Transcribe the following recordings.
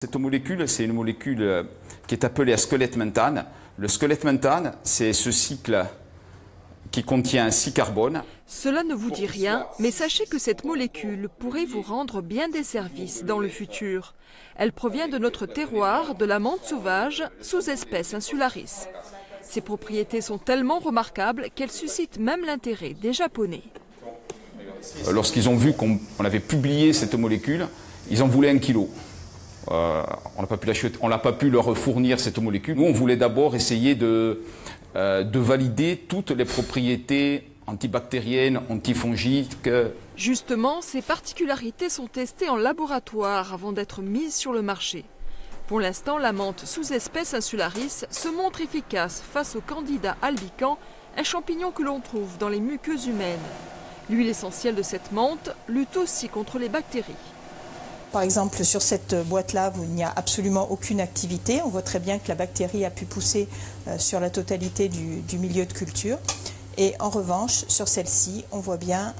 Cette molécule, c'est une molécule qui est appelée squelette mentane. Le squelette mentane, c'est ce cycle qui contient 6 carbones. Cela ne vous dit rien, mais sachez que cette molécule pourrait vous rendre bien des services dans le futur. Elle provient de notre terroir, de la menthe sauvage, sous-espèce insularis. Ses propriétés sont tellement remarquables qu'elles suscitent même l'intérêt des Japonais. Lorsqu'ils ont vu qu'on avait publié cette molécule, ils en voulaient 1 kilo. On n'a pas pu leur fournir cette molécule. Nous, on voulait d'abord essayer de valider toutes les propriétés antibactériennes, antifongiques. Justement, ces particularités sont testées en laboratoire avant d'être mises sur le marché. Pour l'instant, la menthe sous-espèce insularis se montre efficace face au Candida albicans, un champignon que l'on trouve dans les muqueuses humaines. L'huile essentielle de cette menthe lutte aussi contre les bactéries. Par exemple, sur cette boîte-là, il n'y a absolument aucune activité. On voit très bien que la bactérie a pu pousser sur la totalité du milieu de culture. Et en revanche, sur celle-ci, on voit bien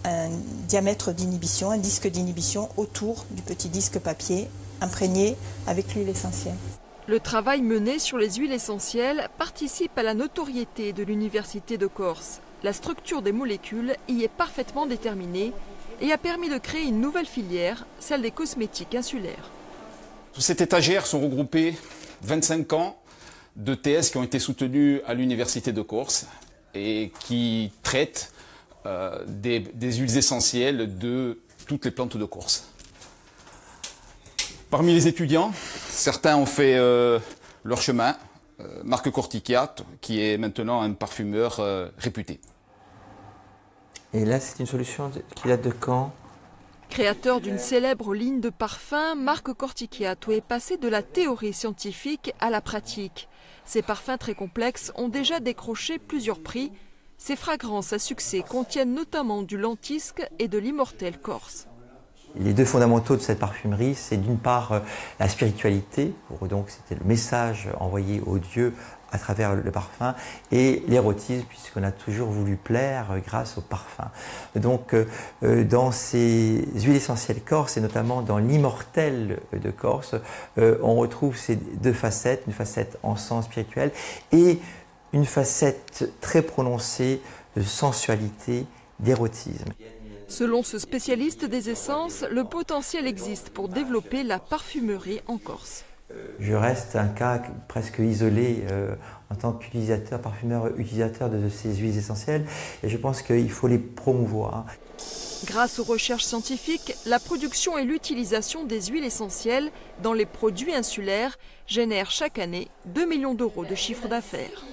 un diamètre d'inhibition, un disque d'inhibition autour du petit disque papier imprégné avec l'huile essentielle. Le travail mené sur les huiles essentielles participe à la notoriété de l'Université de Corse. La structure des molécules y est parfaitement déterminée et a permis de créer une nouvelle filière, celle des cosmétiques insulaires. Sous cette étagère sont regroupés 25 ans de thèses qui ont été soutenues à l'Université de Corse et qui traitent des huiles essentielles de toutes les plantes de Corse. Parmi les étudiants, certains ont fait leur chemin. Marc Cortichiat, qui est maintenant un parfumeur réputé. Et là, c'est une solution qui date de quand? Créateur d'une célèbre ligne de parfums, Marc Cortichiato est passé de la théorie scientifique à la pratique. Ces parfums très complexes ont déjà décroché plusieurs prix. Ces fragrances à succès contiennent notamment du lentisque et de l'immortel corse. Les deux fondamentaux de cette parfumerie, c'est d'une part la spiritualité, donc c'était le message envoyé aux dieux à travers le parfum, et l'érotisme, puisqu'on a toujours voulu plaire grâce au parfum. Donc dans ces huiles essentielles corse, et notamment dans l'immortel de Corse, on retrouve ces deux facettes, une facette en sens spirituel et une facette très prononcée de sensualité, d'érotisme. Selon ce spécialiste des essences, le potentiel existe pour développer la parfumerie en Corse. Je reste un cas presque isolé en tant qu'utilisateur, parfumeur utilisateur de ces huiles essentielles, et je pense qu'il faut les promouvoir. Grâce aux recherches scientifiques, la production et l'utilisation des huiles essentielles dans les produits insulaires génèrent chaque année 2 millions d'euros de chiffre d'affaires.